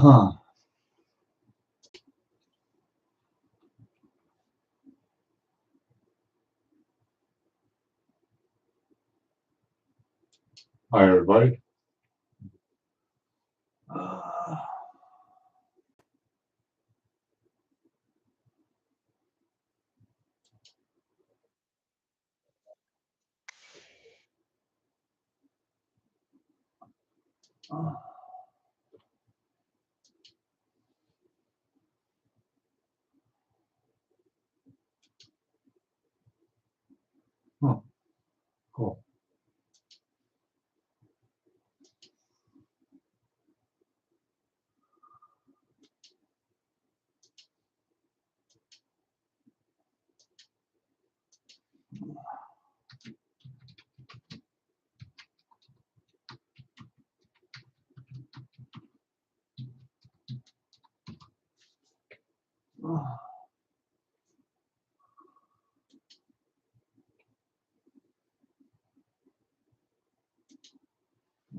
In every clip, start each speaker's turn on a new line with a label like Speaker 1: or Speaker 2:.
Speaker 1: Hi, everybody. Uh, uh, huh, cool.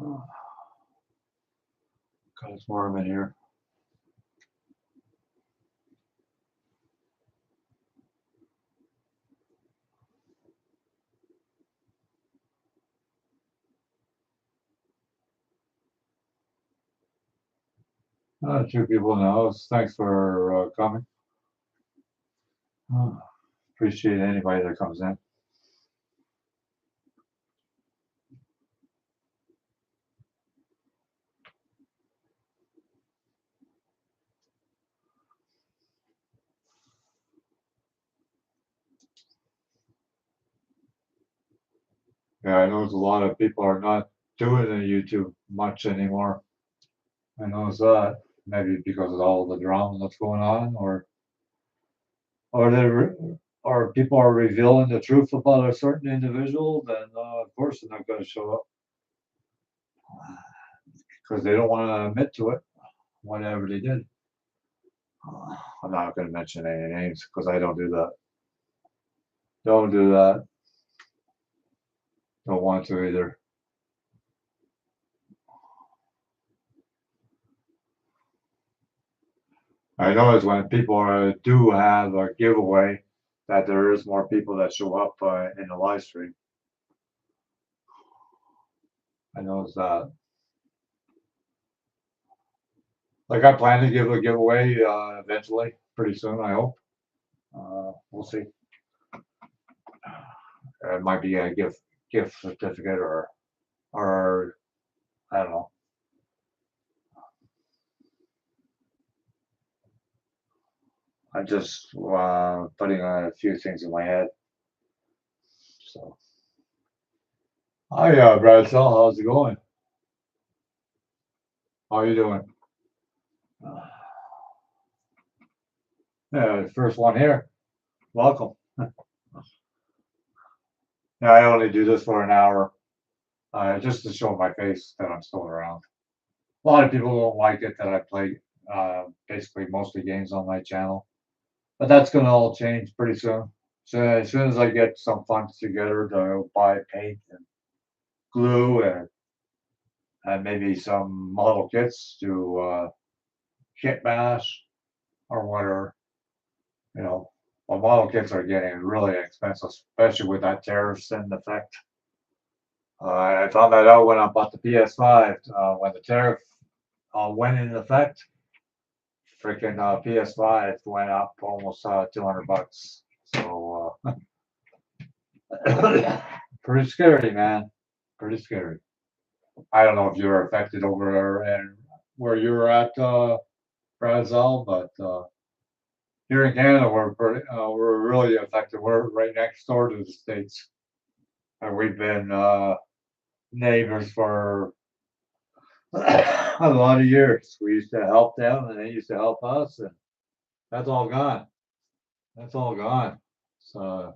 Speaker 1: Uh, God, it's warm in here. Two people in the house. Thanks for coming. Uh, Appreciate anybody that comes in. Yeah, I know a lot of people are not doing the YouTube much anymore. I noticed that maybe because of all the drama that's going on, or or people are revealing the truth about a certain individual. Then of course they're not going to show up because they don't want to admit to it, whatever they did. I'm not going to mention any names because I don't do that. Don't do that. Don't want to either. I notice when people do have a giveaway that there is more people that show up in the live stream. I noticed that. Like I plan to give a giveaway eventually, pretty soon. I hope. We'll see. It might be a gift certificate or I don't know. I'm just putting a few things in my head. So, hi, Brad Sell, how's it going? How are you doing? Uh, yeah, first one here. Welcome. Yeah, I only do this for an hour, just to show my face that I'm still around. A lot of people don't like it that I play basically mostly games on my channel, but that's gonna all change pretty soon. So as soon as I get some funds together to buy paint and glue and maybe some model kits to kit bash or whatever, you know, well, model kits are getting really expensive, especially with that tariffs in effect. I found that out when I bought the PS5 when the tariff went into effect. Freaking PS5 went up almost $200. So pretty scary, man. Pretty scary. I don't know if you're affected over there and where you're at, Brazil, but here in Canada, we're really affected. We're right next door to the states, and we've been neighbors for a lot of years. We used to help them, and they used to help us, and that's all gone. That's all gone. So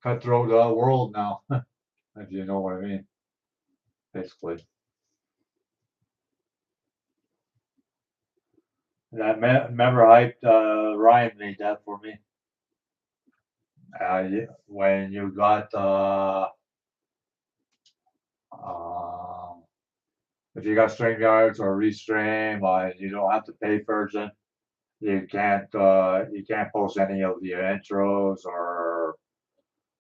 Speaker 1: cutthroat world now, if you know what I mean, basically. That member hyped Ryan made that for me. When you got uh, if you got StreamYards or Restream, you don't have to pay version. You can't post any of your intros, or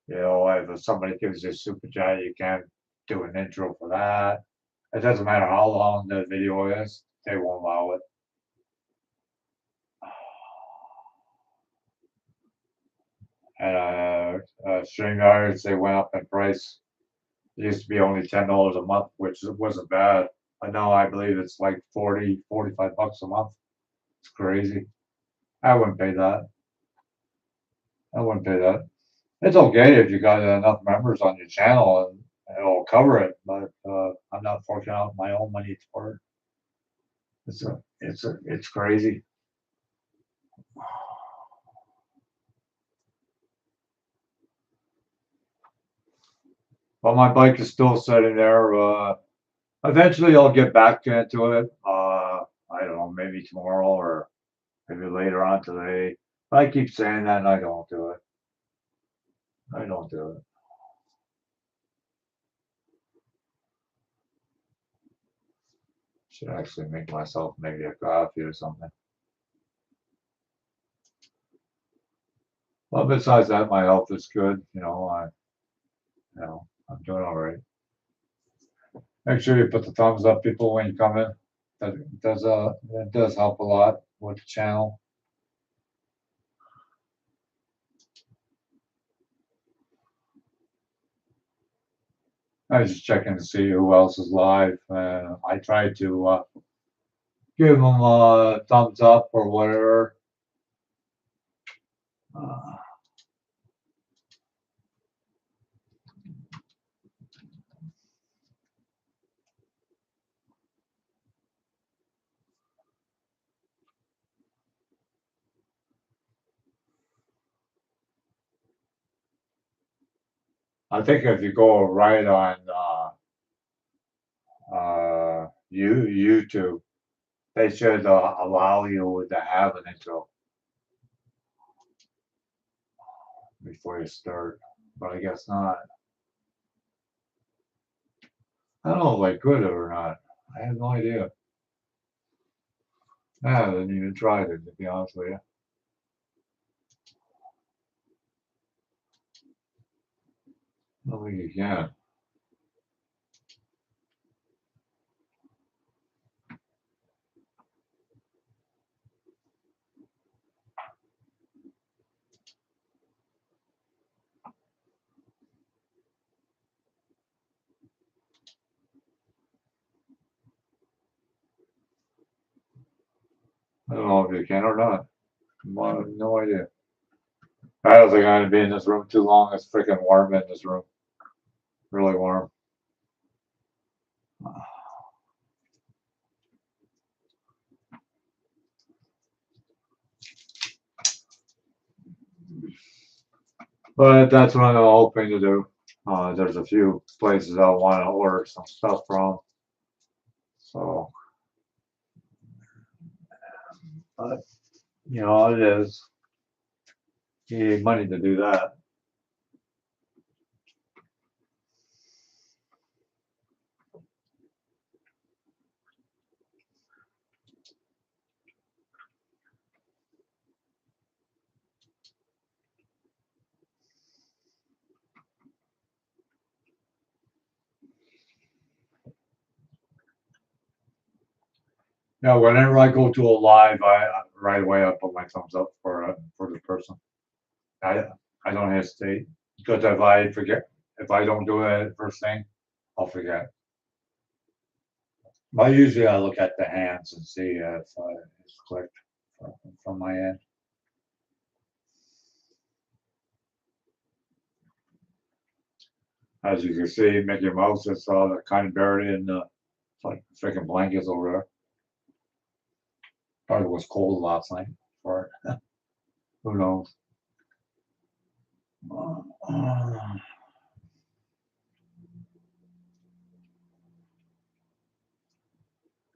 Speaker 1: if somebody gives you a super chat, you can't do an intro for that. It doesn't matter how long the video is, they won't allow it. And StreamYards, they went up in price. It used to be only $10 a month, which wasn't bad. But now I believe it's like 40, $45 a month. It's crazy. I wouldn't pay that. I wouldn't pay that. It's okay if you got enough members on your channel and it'll cover it, but I'm not forking out my own money for it. It's crazy. But my bike is still sitting there. Eventually, I'll get back into it. I don't know, maybe tomorrow or maybe later on today. But I keep saying that and I don't do it. I don't do it. Should actually make myself maybe a coffee or something. Well, besides that, my health is good. I'm doing all right. Make sure you put the thumbs up, people, when you come in. That does help a lot with the channel. I was just checking to see who else is live. I tried to give them a thumbs up or whatever. Uh, I think if you go right on YouTube, they should allow you to have an intro before you start, but I guess not. I don't know if I could or not. I have no idea. I haven't even tried it, to be honest with you. I don't think you can. I don't know if you can or not. No idea. I don't think I'm gonna be in this room too long. It's freaking warm in this room. Really warm. But that's what I'm hoping to do. There's a few places I want to order some stuff from. So, but it is. You need money to do that. Now, whenever I go to a live, right away I put my thumbs up for the person. I I don't hesitate, because if I don't do it first thing, I'll forget. But usually I look at the hands and see if it's clicked from my end. As you can see, Mickey Mouse is kind of buried in the like freaking blankets over there. Probably was cold last night for it. Who knows?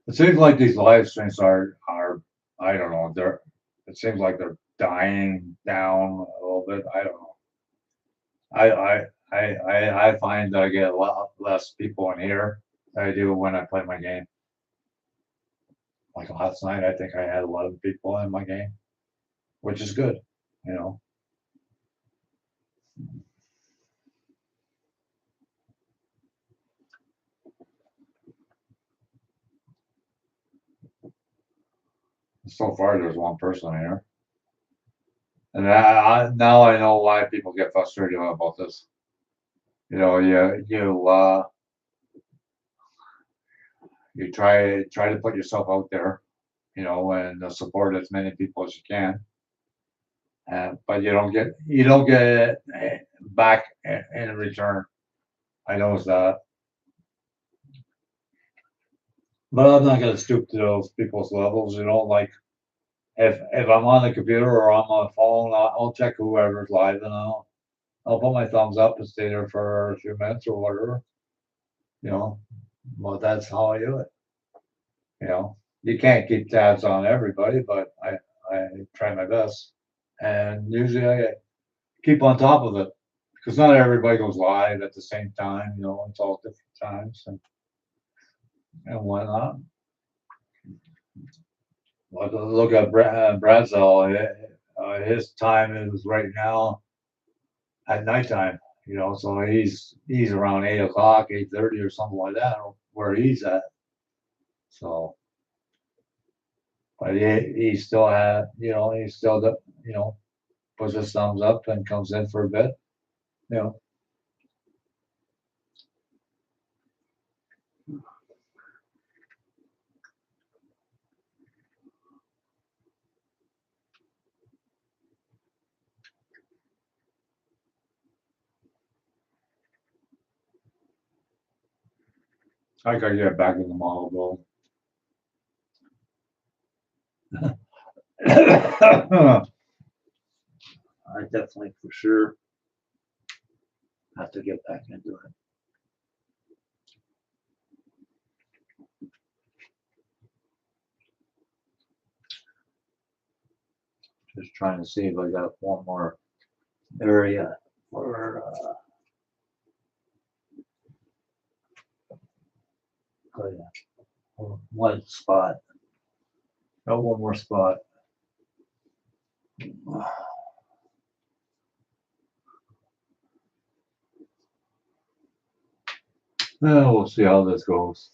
Speaker 1: It seems like these live streams are I don't know, it seems like they're dying down a little bit. I don't know. I find that I get a lot less people in here than I do when I play my game. Like last night, I think I had 11 people in my game, which is good, you know. So far, there's one person here. And now I know why people get frustrated about this. You know, you try to put yourself out there, you know, and support as many people as you can. But you don't get it back in return. I noticed that. But I'm not gonna stoop to those people's levels, you know, like if I'm on the computer or I'm on the phone, I'll check whoever's live and I'll put my thumbs up and stay there for a few minutes or whatever, you know. Well, that's how I do it. You know, you can't keep tabs on everybody, but I try my best, and usually I keep on top of it because not everybody goes live at the same time. You know, it's all different times and whatnot. Look at Brazil. His time is right now at nighttime. You know, so he's around 8 o'clock, 8:30 or something like that, where he's at. So, but he still had, you know, he still, you know, puts his thumbs up and comes in for a bit. You know, I gotta get back in the model though. I definitely for sure have to get back into it. Just trying to see if I got one more area for oh yeah, one spot. Got one more spot. We'll see how this goes.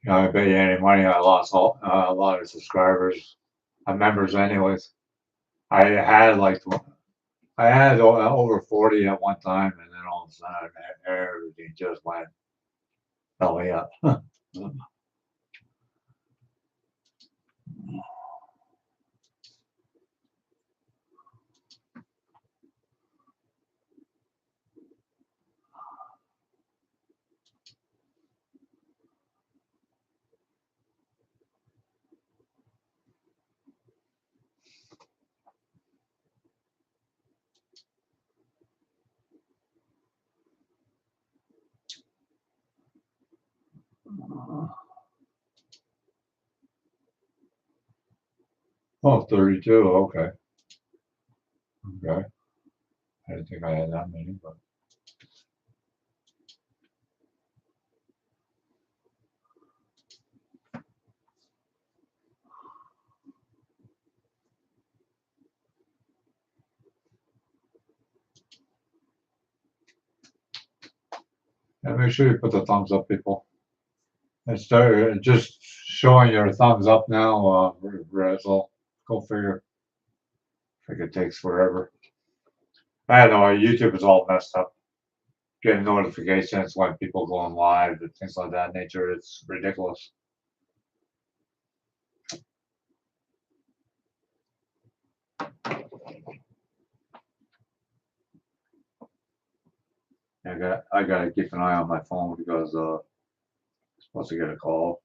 Speaker 1: You know, I bet you any money I lost a lot of subscribers, members, anyways. I had like I had over 40 at one time, and then all of a sudden everything just went belly up. Oh, 32. Okay. Okay. I didn't think I had that many, but yeah, make sure you put the thumbs up, people. And start just showing your thumbs up now, Razzle. Go figure. I think it takes forever. I don't know. YouTube is all messed up. Getting notifications when people go on live and things like that nature. It's ridiculous. I gotta keep an eye on my phone because I'm supposed to get a call.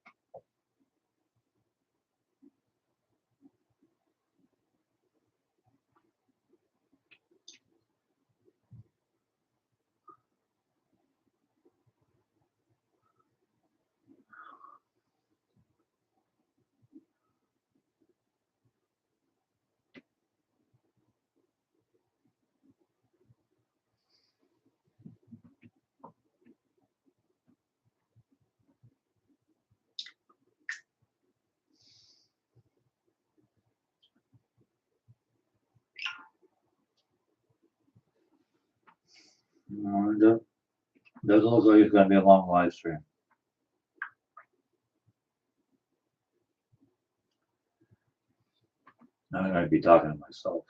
Speaker 1: Doesn't look like it's gonna be a long live stream. I'm gonna be talking to myself.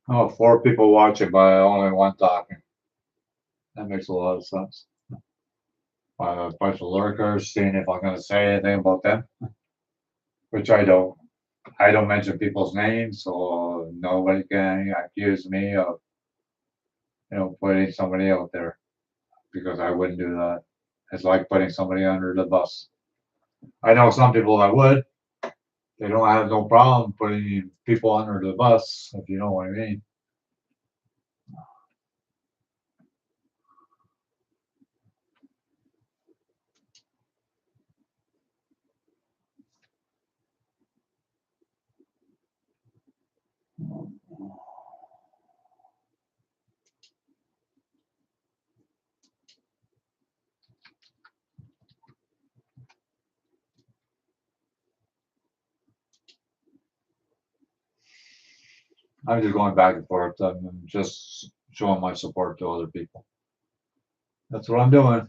Speaker 1: Oh, 4 people watching, but only one talking. That makes a lot of sense. A bunch of lurkers, seeing if I'm gonna say anything about them, which I don't. I don't mention people's names, so nobody can accuse me of, putting somebody out there because I wouldn't do that. It's like putting somebody under the bus. I know some people that would. They don't have no problem putting people under the bus, if you know what I mean. I'm just going back and forth. I'm just showing my support to other people. That's what I'm doing.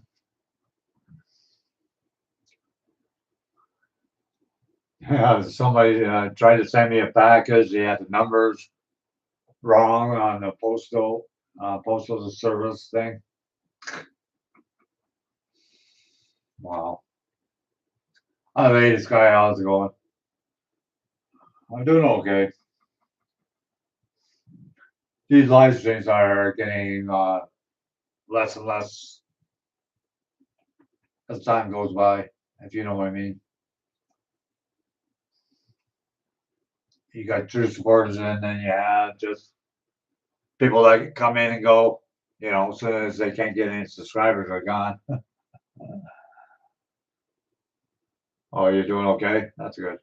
Speaker 1: Yeah, somebody tried to send me a package. He had the numbers wrong on the postal service thing. Wow. Hey, this guy, how's it going? I'm doing okay. These live streams are getting less and less as time goes by, if you know what I mean. You got true supporters, and then you have just people that come in and go. As soon as they can't get any subscribers, are gone. Oh, you're doing okay? That's good.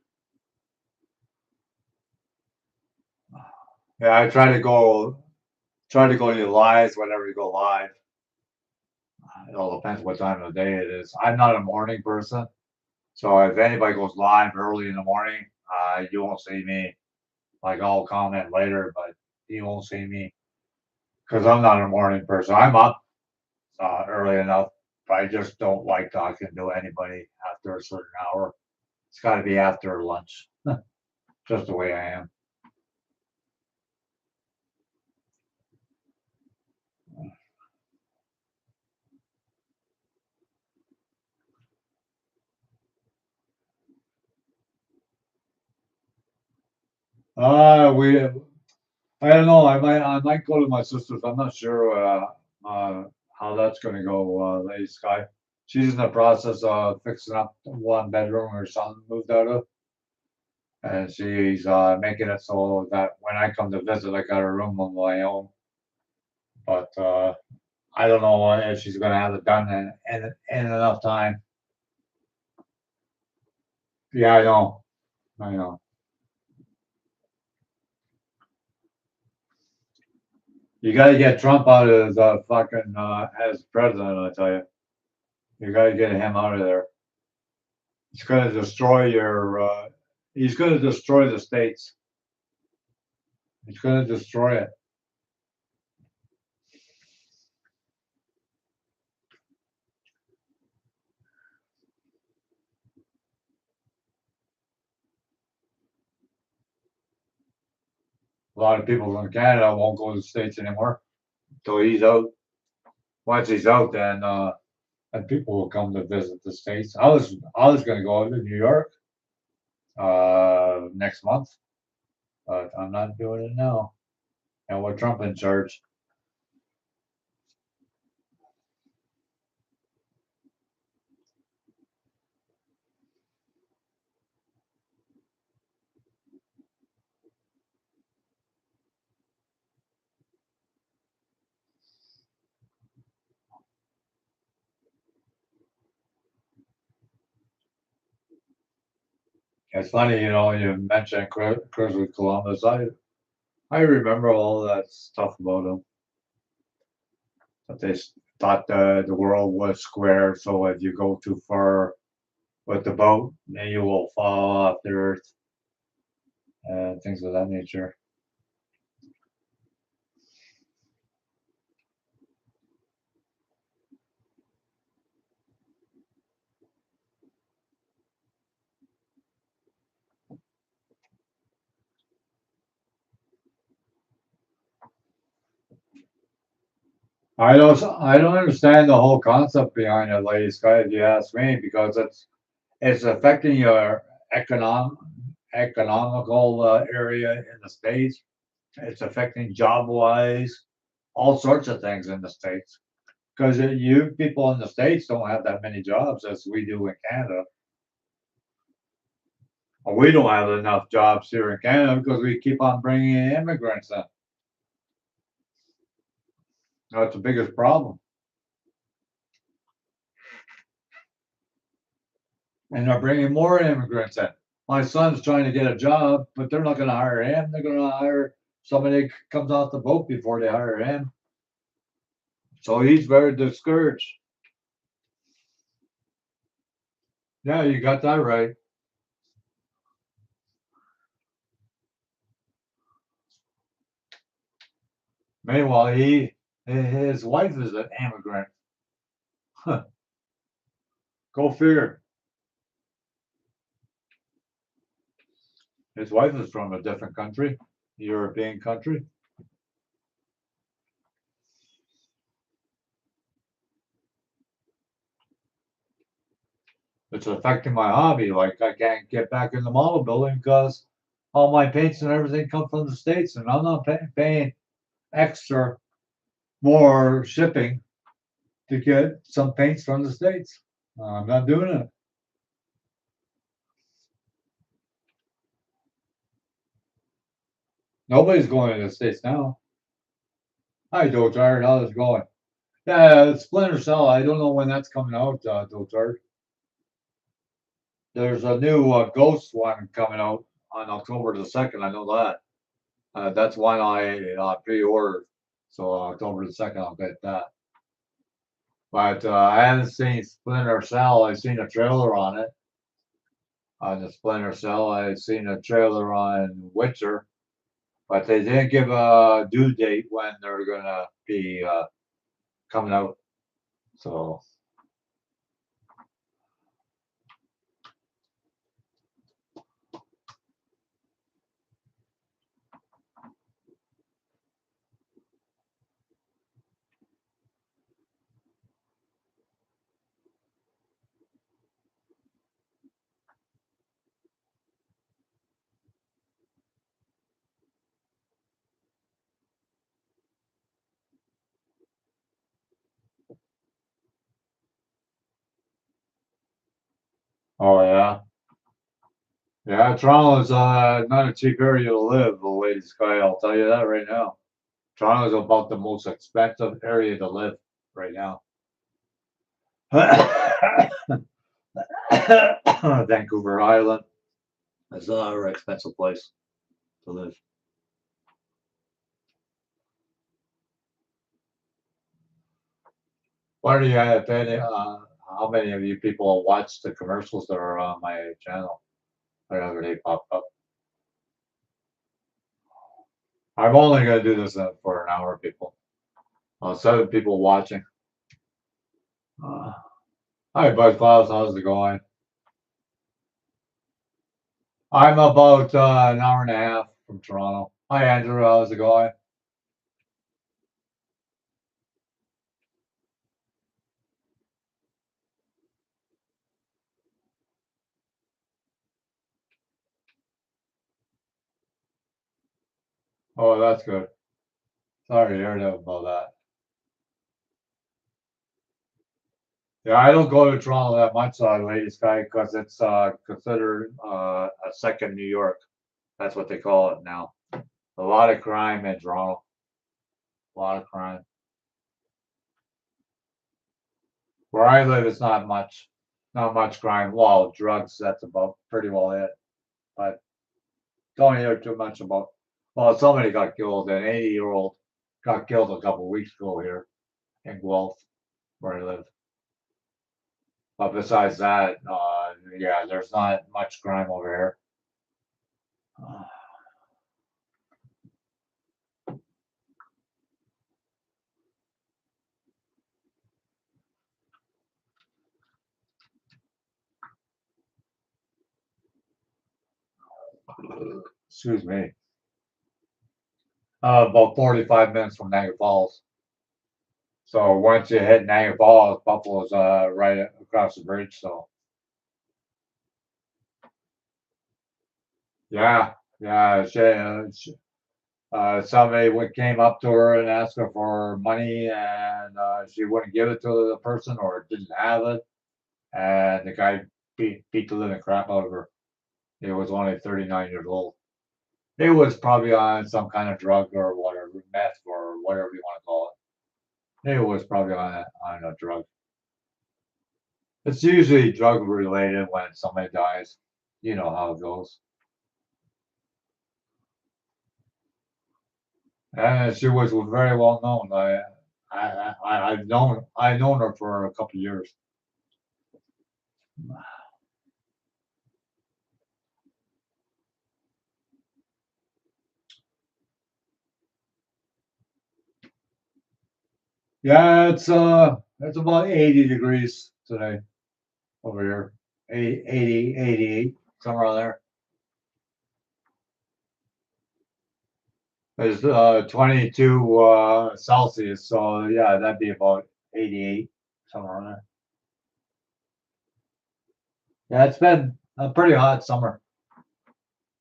Speaker 1: Yeah, I try to go to live whenever you go live. It all depends what time of the day it is. I'm not a morning person, so if anybody goes live early in the morning, you won't see me. Like I'll comment later, but you won't see me because I'm not a morning person. I'm up early enough, but I just don't like talking to anybody after a certain hour. It's got to be after lunch, just the way I am. We I don't know. I might go to my sister's. I'm not sure how that's going to go, Lady Sky. She's in the process of fixing up 1 bedroom her son moved out of, and she's making it so that when I come to visit, I got a room of my own. But I don't know if she's going to have it done in enough time. Yeah, I know. I know. You got to get Trump out of the fucking as president. I tell you, you got to get him out of there. He's going to destroy your. He's going to destroy the states. He's going to destroy it. A lot of people from Canada won't go to the states anymore until he's out. Once he's out, then people will come to visit the states. I was going to go to New York. next month, but I'm not doing it now. And with Trump in charge, it's funny, you mentioned Christopher Columbus. I remember all that stuff about him. That they thought the world was square, so if you go too far with the boat, then you will fall off the earth and things of that nature. I don't understand the whole concept behind it, lady Sky, if you ask me, because it's affecting your economic economical area in the states. It's affecting job wise, all sorts of things in the states. Because you people in the states don't have that many jobs as we do in Canada. Or we don't have enough jobs here in Canada because we keep on bringing in immigrants in. That's the biggest problem. And they're bringing more immigrants in. My son's trying to get a job, but they're not going to hire him. They're going to hire somebody that comes off the boat before they hire him. So he's very discouraged. Yeah, you got that right. Meanwhile, his wife is an immigrant. Huh, go figure. His wife is from a different country, European country. It's affecting my hobby. Like I can't get back in the model building because all my paints and everything come from the states, and I'm not paying extra more shipping to get some paints from the states. I'm not doing it. Nobody's going to the states now. Hi, Dotard. How's it going? Yeah, Splinter Cell. I don't know when that's coming out, Dotard. There's a new Ghost one coming out on October the 2nd. I know that. That's one I pre-ordered. So October the 2nd, I'll get that. But I haven't seen Splinter Cell. I've seen a trailer on it. On the Splinter Cell, I've seen a trailer on Witcher, but they didn't give a due date when they're gonna be coming out. So, oh yeah, yeah. Toronto is not a cheap area to live, the ladies' sky. I'll tell you that right now. Toronto is about the most expensive area to live right now. Vancouver Island is a very expensive place to live. What do you have any, how many of you people watch the commercials that are on my channel whenever they pop up? I'm only going to do this for an hour, people. 7 people watching. Uh, Hi, Bud Klaus. How's it going? I'm about an hour and a half from Toronto. Hi, Andrew. How's it going? Oh, that's good. Sorry to hear that about that. Yeah, I don't go to Toronto that much, Lady Sky, because it's considered a second New York. That's what they call it now. A lot of crime in Toronto. A lot of crime. Where I live, it's not much crime. Well, drugs, that's about pretty well it. But don't hear too much about. Well, somebody got killed. An 80-year-old got killed a couple of weeks ago here in Guelph, where I live. But besides that, yeah, there's not much crime over here. Excuse me. About 45 minutes from Niagara Falls. So once you hit Niagara Falls, Buffalo's right across the bridge. So yeah, yeah. Somebody came up to her and asked her for money, and she wouldn't give it to the person or didn't have it, and the guy beat the living crap out of her. He was only 39 years old. It was probably on some kind of drug or whatever, meth or whatever you want to call it. It was probably on a drug. It's usually drug related when somebody dies. You know how it goes. And she was very well known. I've known her for a couple of years. Yeah, it's about 80 degrees today over here. 80, 88, somewhere around there. It's 22 Celsius, so yeah, that'd be about 88, somewhere around there. Yeah, it's been a pretty hot summer.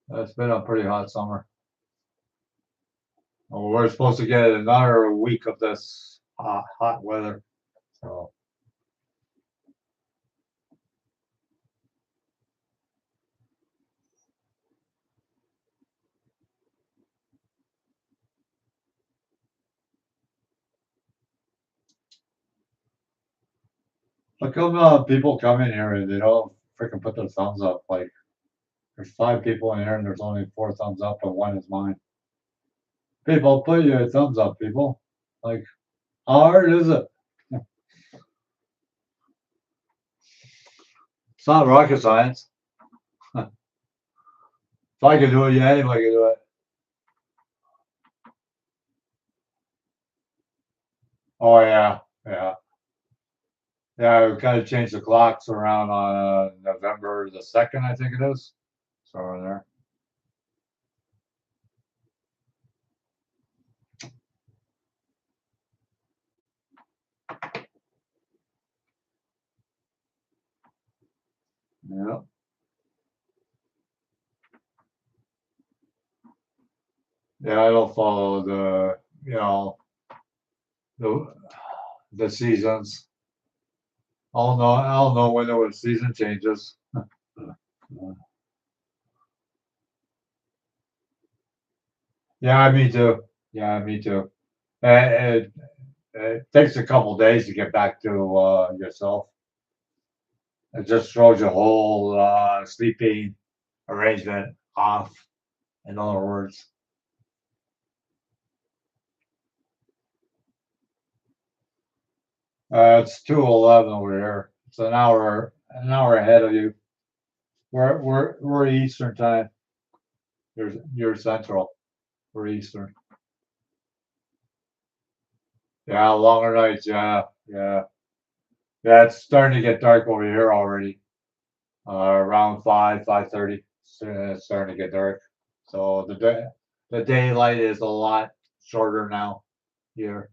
Speaker 1: It's been a pretty hot summer. Well, we're supposed to get another week of this hot weather. So how come people come in here and they don't freaking put their thumbs up? Like there's 5 people in here and there's only 4 thumbs up, and one is mine. People, put your thumbs up, people. Like how hard is it? It's not rocket science. If I could do it, yeah, anybody could do it. Oh yeah, yeah, yeah. We kind of changed the clocks around on November the 2nd, I think it is. So there. Yeah, yeah. I don't follow the the seasons. I'll know when the season changes. Yeah, me too. Yeah, me too. It, it takes a couple days to get back to yourself. It just throws your whole sleeping arrangement off. In other words, it's 2:11 over here. It's an hour ahead of you. We're Eastern time. You're Central. We're Eastern. Yeah, longer nights. Yeah, yeah, yeah. It's starting to get dark over here already. Around 5:30. It's starting to get dark. So the daylight is a lot shorter now here.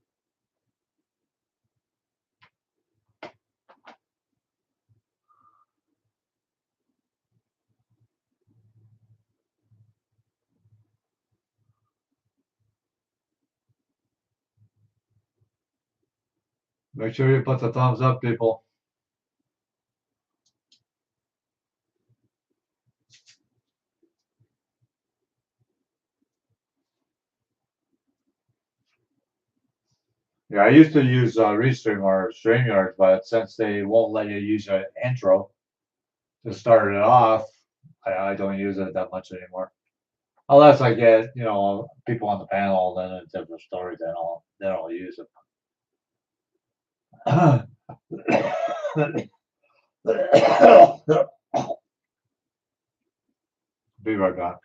Speaker 1: Make sure you put the thumbs up, people. Yeah, I used to use Restream or StreamYard, but since they won't let you use an intro to start it off, I don't use it that much anymore. Unless I get, people on the panel, then it's a different story. Then I'll use it. Be right back.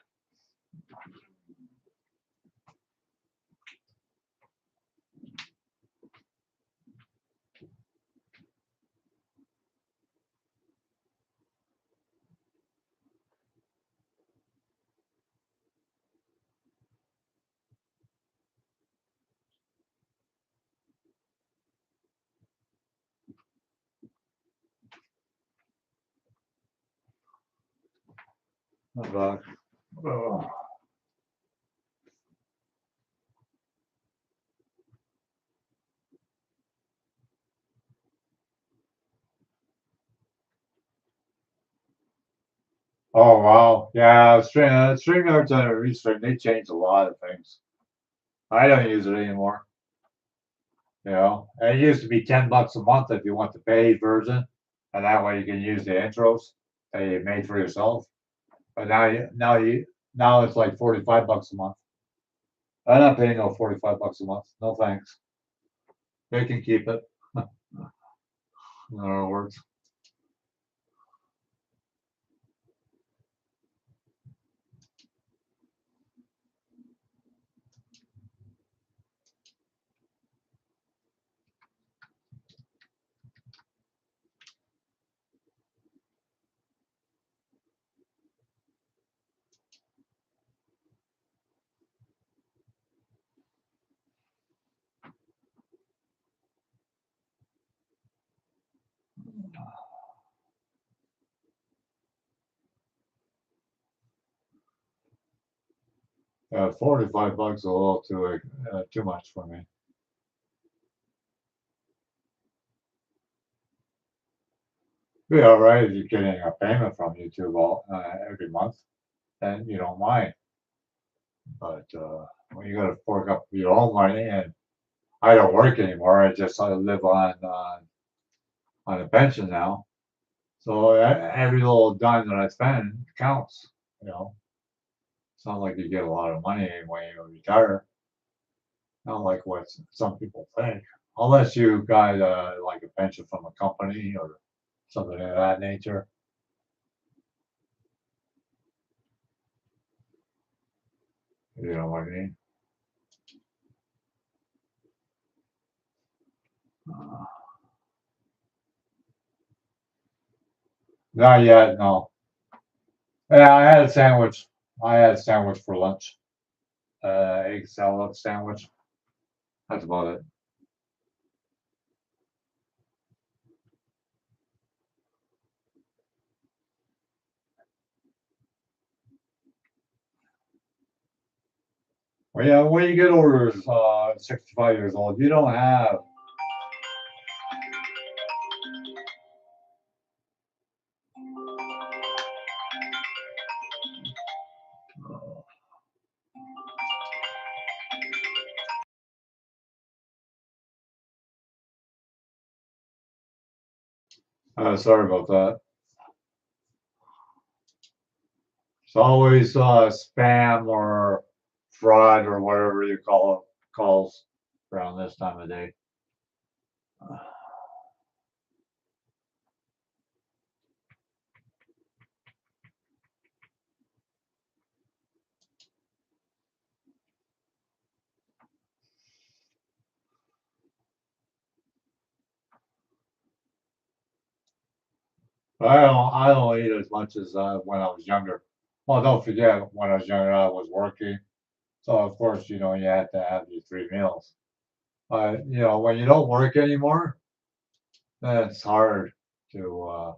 Speaker 1: I'm back. Oh. Oh wow, yeah. StreamYard's and Restream, they changed a lot of things. I don't use it anymore. It used to be $10 a month if you want the paid version, and that way you can use the intros that you made for yourself. But now it's like $45 a month. I'm not paying no $45 a month. No thanks. They can keep it. In other words. 45 bucks a little too much for me. Be all right if you're getting a payment from YouTube every month, then you don't mind. But when you got to fork up your own money, and I don't work anymore, I just live on a pension now. So every little dime that I spend counts. You know, it's not like you get a lot of money when you retire. Not like what some people think. Unless you got like a pension from a company or something of that nature. You know what I mean? Uh, Not yet, no. Yeah, I had a sandwich. I had a sandwich for lunch. Egg salad sandwich. That's about it. Well, yeah, when you get over 65 years old, you don't have. Sorry about that. It's always spam or fraud or whatever you call it calls around this time of day. I don't eat as much as when I was younger. Well, don't forget when I was younger, I was working, so of course you had to have your 3 meals. But when you don't work anymore, then it's hard to.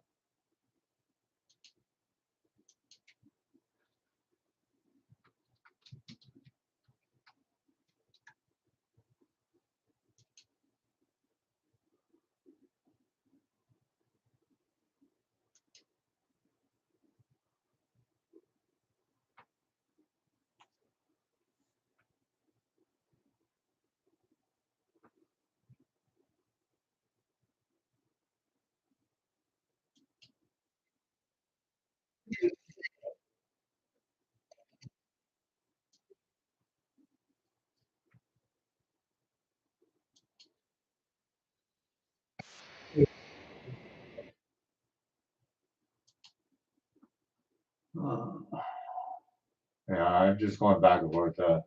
Speaker 1: I'm just going back and forth to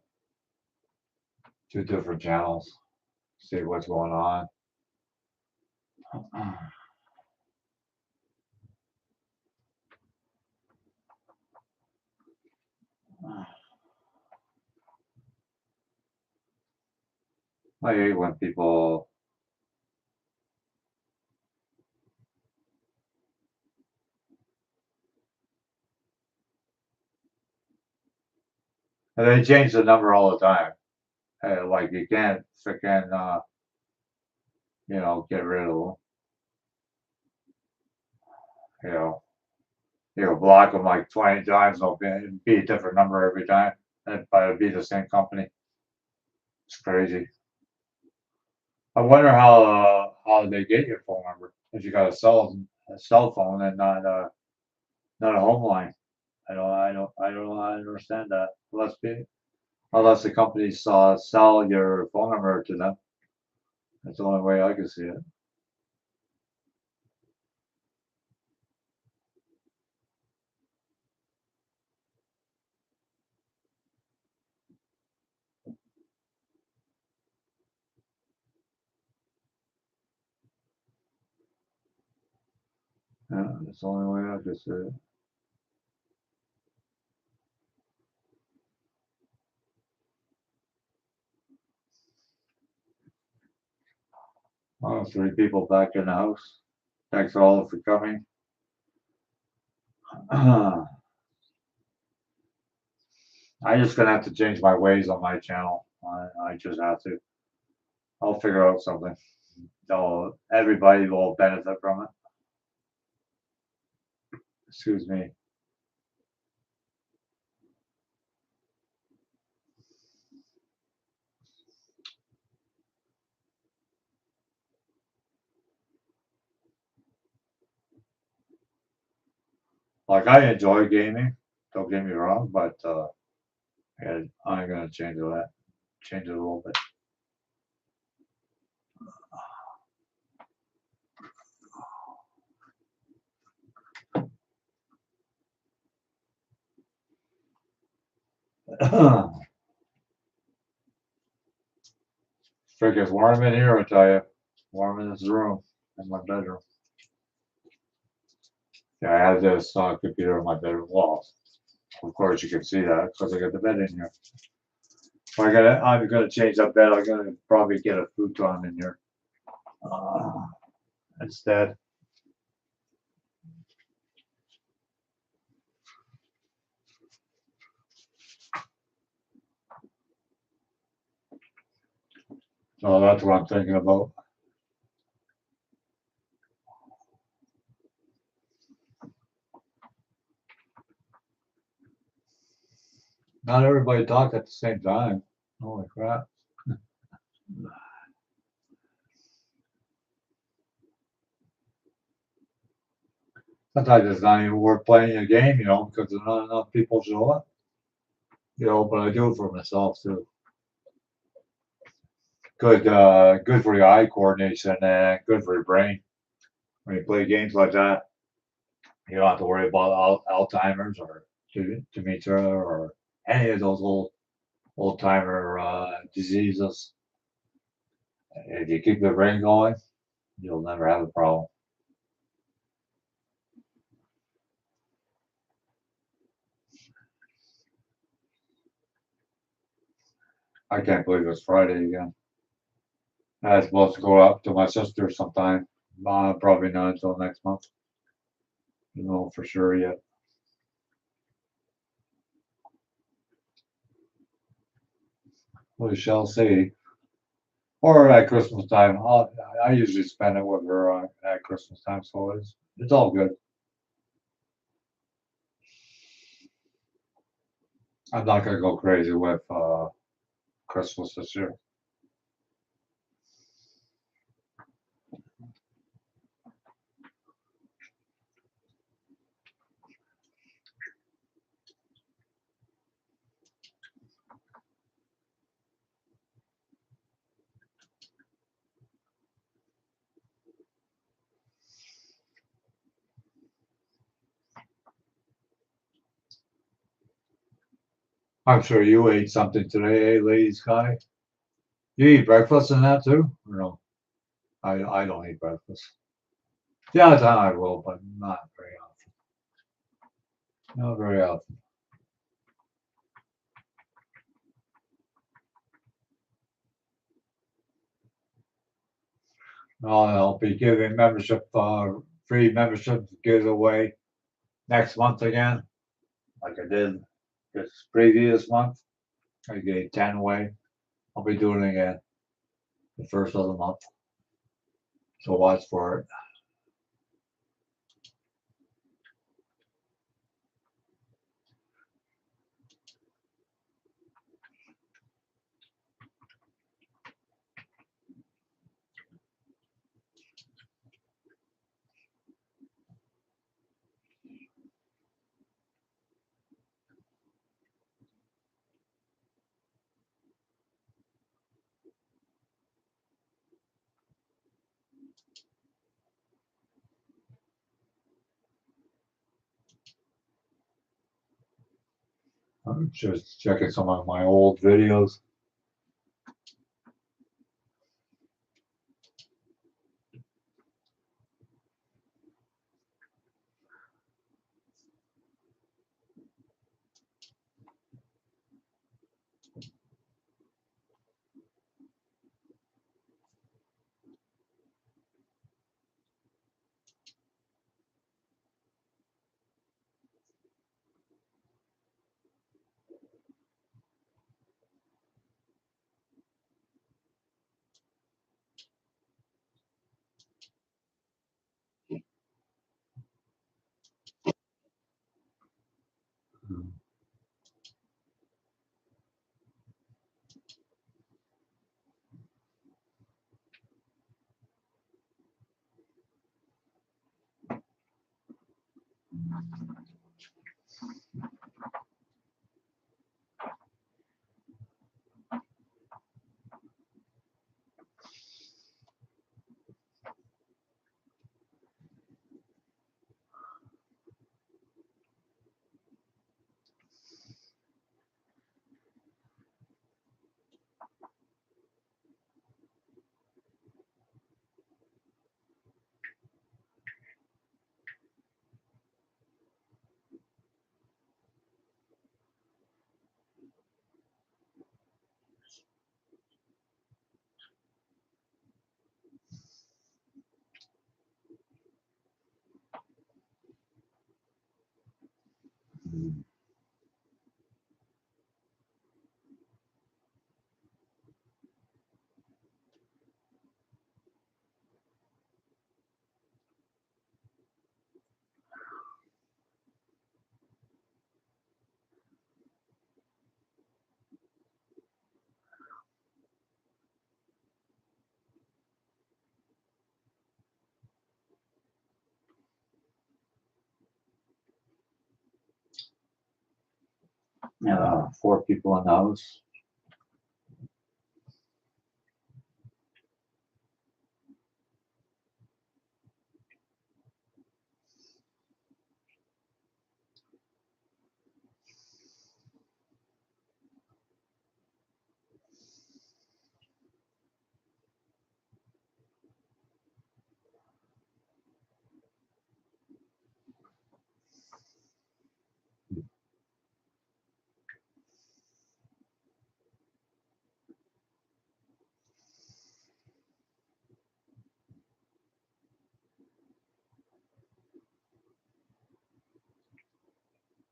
Speaker 1: two different channels, see what's going on. I hate when people and they change the number all the time. Like you can't freaking get rid of them. You know, you block them like 20 times, they'll be a different number every time, but it'll be the same company. It's crazy. I wonder how they get your phone number if you got a cell phone and not a home line. I don't understand that. Unless the companies sell your phone number to them. That's the only way I can see it. Yeah, that's the only way I can see it. Oh, 3 people back in the house. Thanks all for coming. I'm just gonna have to change my ways on my channel. I just have to. I'll figure out something. Everybody will benefit from it. Excuse me. Like I enjoy gaming. Don't get me wrong, but yeah, I'm gonna change that. Change it a little bit. Frick, it's warm in here, I tell you. Warm in this room, in my bedroom. Yeah, I have this computer on my bedroom wall. Of course, you can see that because I got the bed in here. I'm gonna change that bed. I'm gonna probably get a futon in here instead. So that's what I'm thinking about. Not everybody talked at the same time. Holy crap. Sometimes it's not even worth playing a game, because there's not enough people show up. But I do it for myself too. Good for your eye coordination and good for your brain. When you play games like that, you don't have to worry about Alzheimer's or dementia or any of those old timer diseases. If you keep the brain going, you'll never have a problem. I can't believe it's Friday again. I was supposed to go up to my sister sometime. Probably not until next month. You know for sure yet. We shall see. Or at Christmas time. I usually spend it with her at Christmas time, so it's all good. I'm not gonna go crazy with Christmas this year. I'm sure you ate something today, eh, Lady Sky? You eat breakfast and that too? Or no? I don't eat breakfast. The other time I will, but not very often. Not very often. I'll be giving membership, free membership giveaway next month again, like I did this previous month. I gave 10 away. I'll be doing it again the first of the month. So watch for it. I'm just checking some of my old videos. Four people in the house.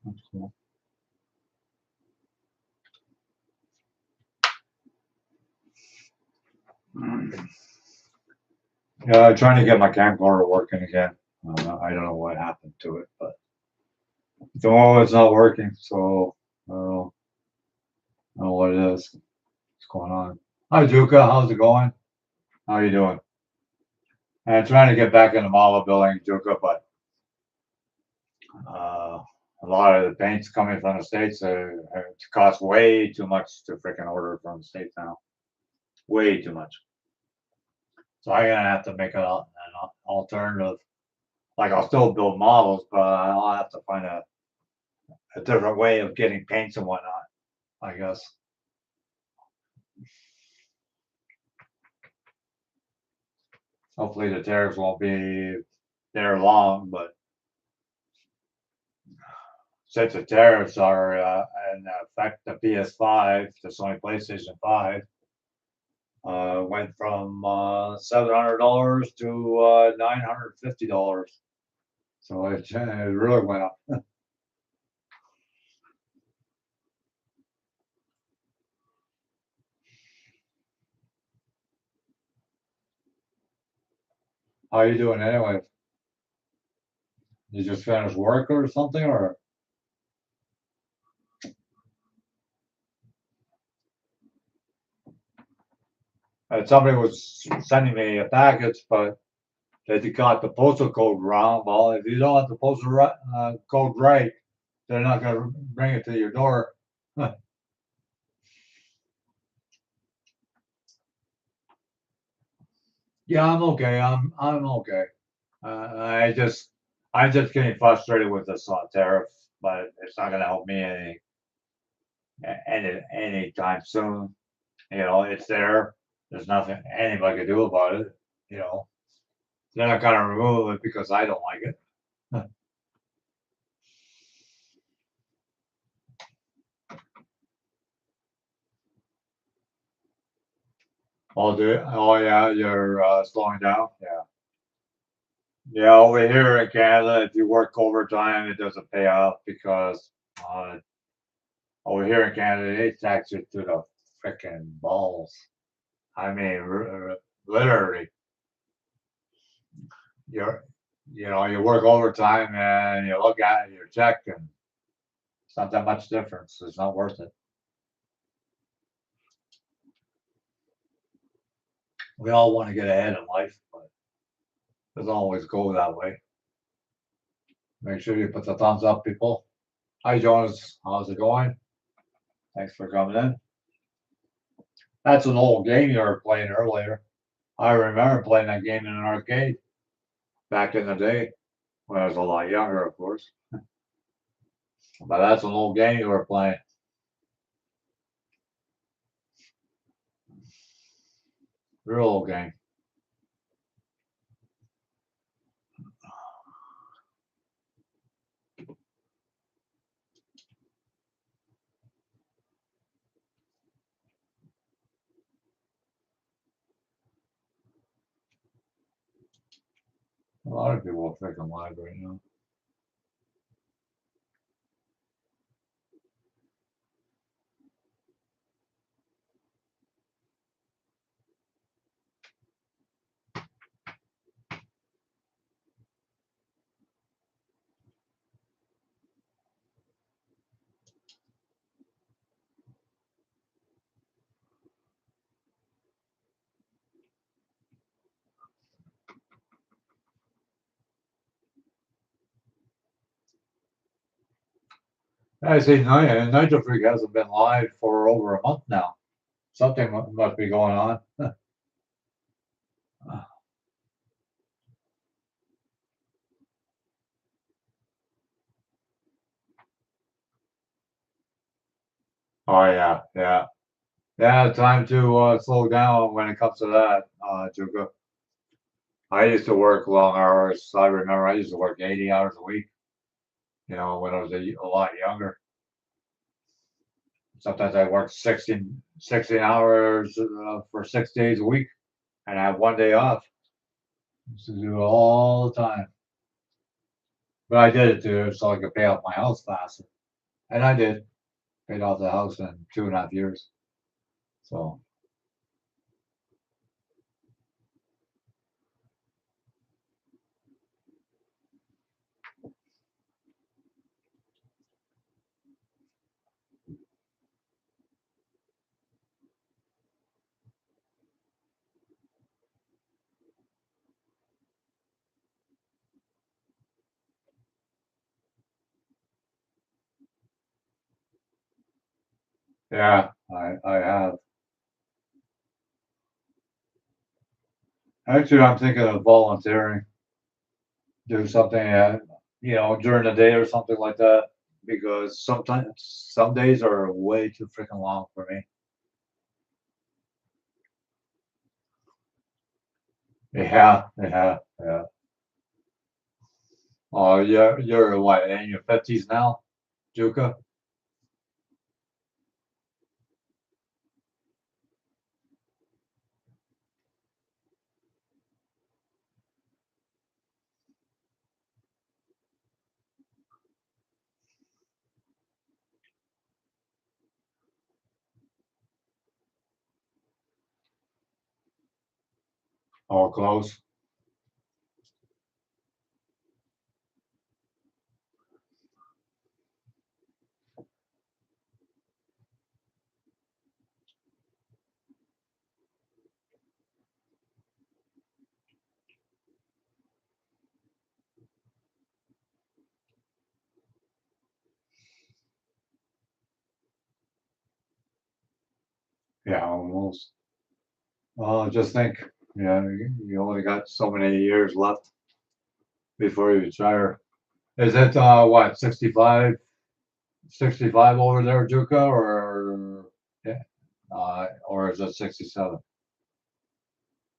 Speaker 1: That's cool. Yeah, I'm trying to get my camcorder working again. I don't know what happened to it, but at the moment it's not working. So I don't know what it is. What's going on? Hi, Juka. How's it going? How you doing? I'm trying to get back in the model building, Juka, but uh, a lot of the paint's coming from the States. It costs way too much to freaking order from the States now. Way too much. So I'm gonna have to make an alternative. Like I'll still build models, but I'll have to find a different way of getting paints and whatnot. I guess. Hopefully the tariffs won't be there long, but since the tariffs are in effect, the PS5, the Sony PlayStation 5, went from $700 to $950. So it really went up. How you doing anyway? You just finished work or something, or somebody was sending me a package, but they got the postal code wrong. Well, if you don't have the postal code right, they're not going to bring it to your door. Yeah, I'm okay. I'm okay. I just I'm just getting frustrated with this tariff, but it's not going to help me anytime soon. You know, it's there. There's nothing anybody can do about it. You know, they're not going to remove it because I don't like it. Oh yeah, you're slowing down. Yeah. Yeah, over here in Canada, if you work overtime, it doesn't pay off because uh, over here in Canada, they tax you to the frickin' balls. I mean, literally, you're, you work overtime and you look at your check and it's not that much difference. It's not worth it. We all want to get ahead in life, but it doesn't always go that way. Make sure you put the thumbs up, people. Hi, Jonas. How's it going? Thanks for coming in. That's an old game you were playing earlier. I remember playing that game in an arcade back in the day when I was a lot younger, of course. But that's an old game you were playing. Real old game. A lot of people are freaking live right now. I see Nitro Freak hasn't been live for over a month now. Something must be going on. Oh yeah, yeah. Yeah, time to slow down when it comes to that, Juka. I used to work long hours. I remember I used to work 80 hours a week, when I was a lot younger. Sometimes I worked 16 hours for 6 days a week and I have one day off. Used to do it all the time. But I did it too, so I could pay off my house faster. And I did. Paid off the house in 2.5 years. So, yeah, I have. Actually, I'm thinking of volunteering, do something, during the day or something like that. because sometimes some days are way too freaking long for me. Yeah. Oh, you're what, in your 50s now, Juka? Oh, close. Yeah, almost. Well, just think, you only got so many years left before you retire. Is it what, 65, 65 over there, Juka, or yeah, or is it 67?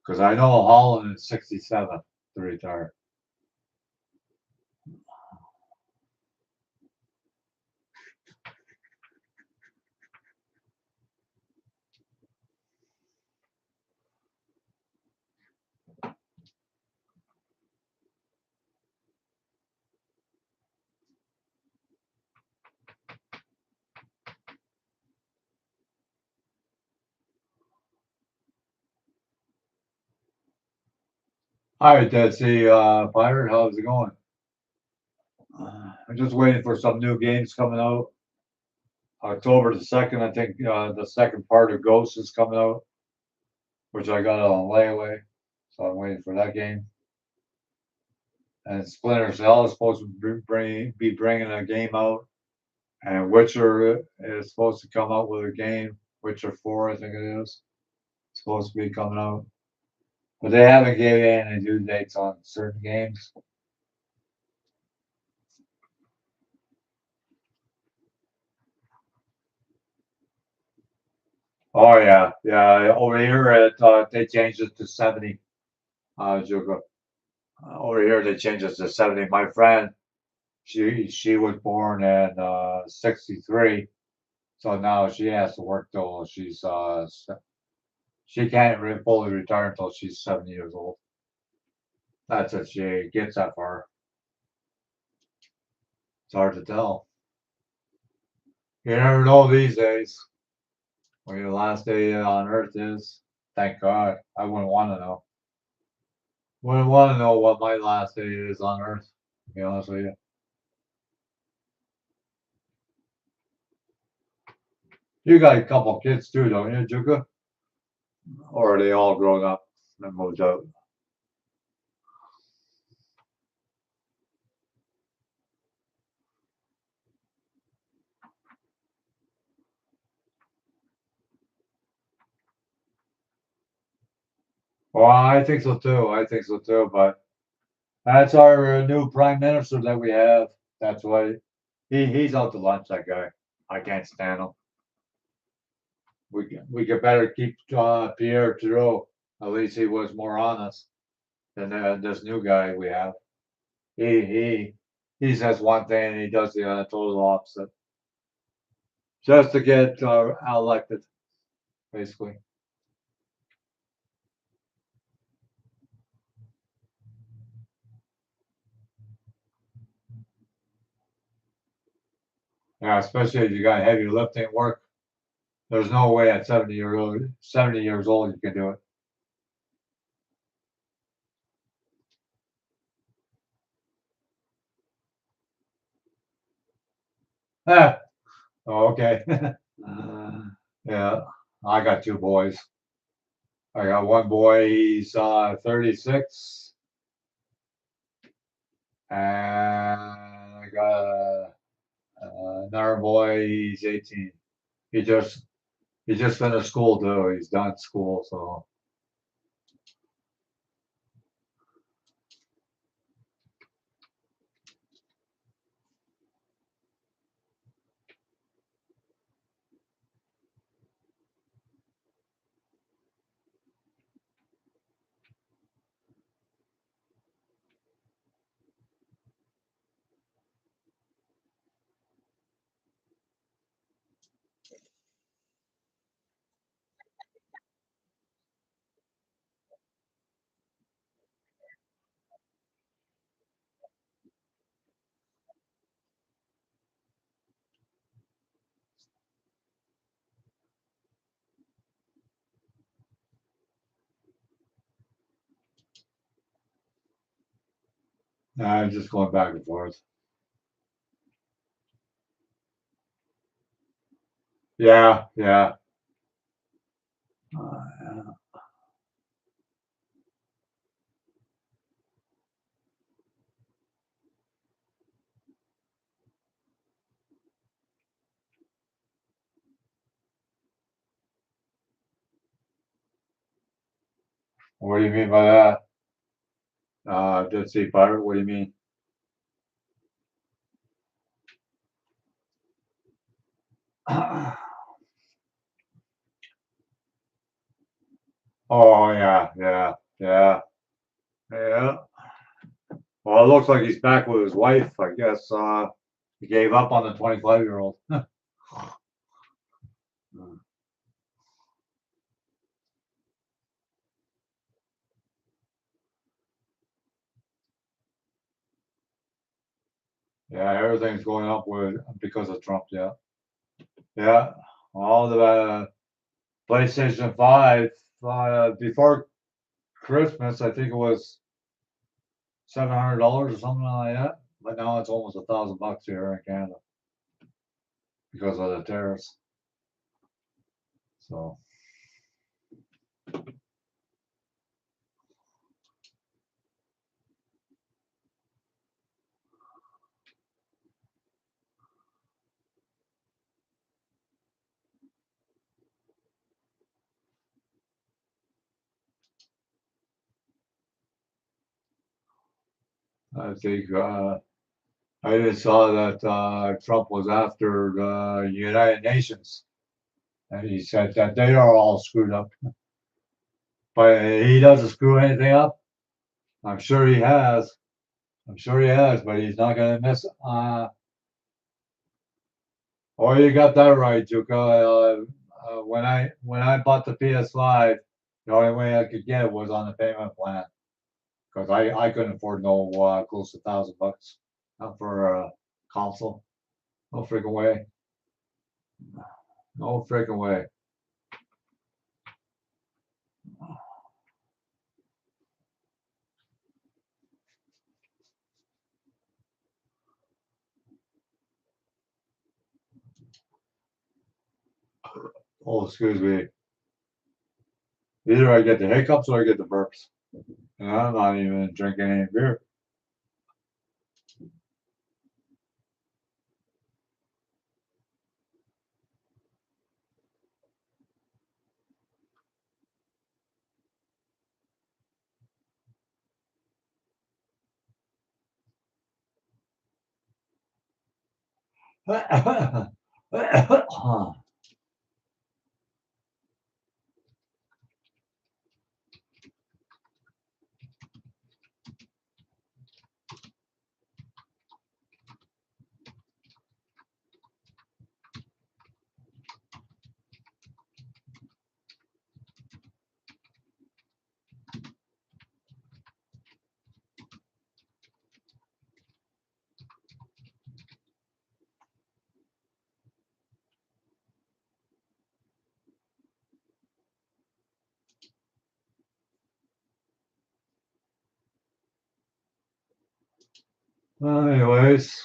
Speaker 1: Because I know Holland is 67 to retire. All right, that's the Pirate. How's it going? I'm just waiting for some new games coming out. October the 2nd, I think the second part of Ghost is coming out, which I got on layaway. So I'm waiting for that game. And Splinter Cell is supposed to be bringing a game out. And Witcher is supposed to come out with a game. Witcher 4, I think it is. Supposed to be coming out. But they haven't given any due dates on certain games. Oh yeah. Over here, they changed it to 70. Zuko. Over here, they changed it to 70. My friend, she was born in 63, so now she has to work till she's she can't fully retire until she's 70 years old. That's if she gets that far. It's hard to tell. You never know these days when your last day on Earth is. Thank God. I wouldn't want to know. Wouldn't want to know what my last day is on Earth. To be honest with you. You got a couple kids too, don't you, Juka? Or are they all grown up and moved out? Well, I think so too. I think so too. But that's our new prime minister that we have. That's why he's out to lunch. That guy. I can't stand him. We could better keep Pierre Trudeau. At least he was more honest than this new guy we have. He says one thing and he does the total opposite, just to get elected, basically. Yeah, especially if you got heavy lifting work. There's no way at 70 years old you can do it. Ah, oh, okay. Yeah, I got two boys. I got one boy, he's 36, and I got another boy, he's 18. He just he just finished school too. He's done school, so Just going back and forth. Yeah, yeah. Yeah. What do you mean by that? Dead Sea Pirate. What do you mean? Oh yeah, yeah, yeah, yeah. Well, it looks like he's back with his wife. I guess he gave up on the 25-year-old. Yeah, everything's going up with because of Trump. Yeah, yeah. All the PlayStation 5 before Christmas, I think it was $700 or something like that. But now it's almost $1,000 here in Canada because of the tariffs. So I think I just saw that Trump was after the United Nations, and he said that they are all screwed up. But he doesn't screw anything up. I'm sure he has. I'm sure he has, but he's not going to miss. Oh, you got that right, Juka. When I bought the PS5, the only way I could get it was on the payment plan because I couldn't afford no close to $1,000 for a console. No freaking way. No freaking way. Oh, excuse me. Either I get the hiccups or I get the burps. And I'm not even drinking any beer. Anyways.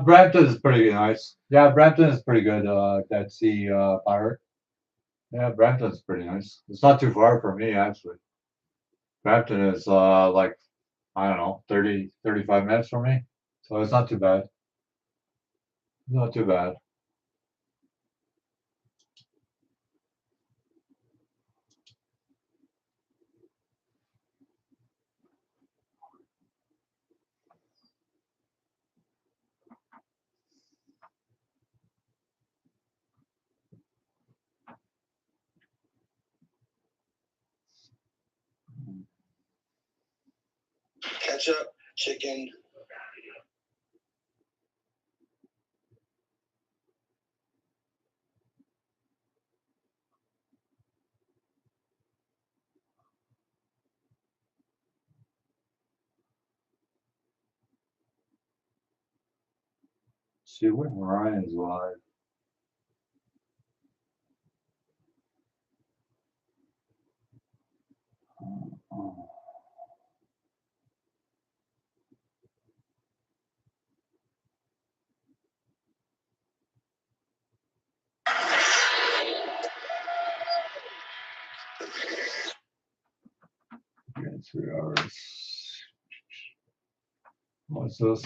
Speaker 1: Brampton is pretty nice. Yeah, Brampton is pretty good. Dead Sea Pirate. Yeah, Brampton's pretty nice. It's not too far from me, actually. Brampton is like, I don't know, 35 minutes from me. So it's not too bad. Not too bad.
Speaker 2: Ketchup, chicken.
Speaker 1: See when Ryan's live. Oh. Yeah, 3 hours. What's this?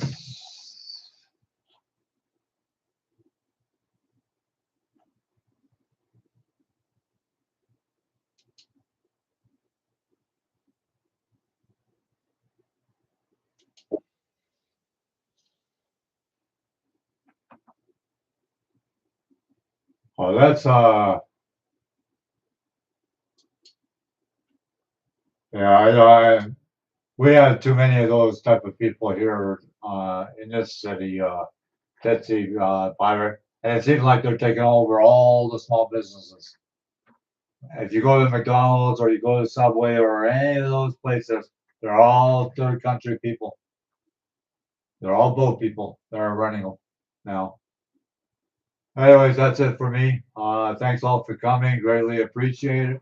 Speaker 1: Oh, that's yeah, we have too many of those type of people here in this city, Tetsy, pirate, and it seems like they're taking over all the small businesses. If you go to McDonald's or you go to Subway or any of those places, they're all third country people. They're all boat people that are running them now. Anyways, that's it for me. Thanks all for coming. Greatly appreciate it.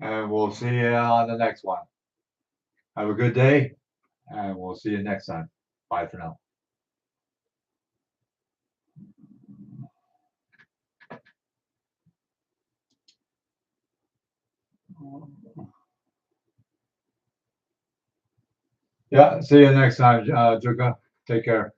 Speaker 1: And we'll see you on the next one. Have a good day, and we'll see you next time. Bye for now. Yeah, see you next time, Juka. Take care.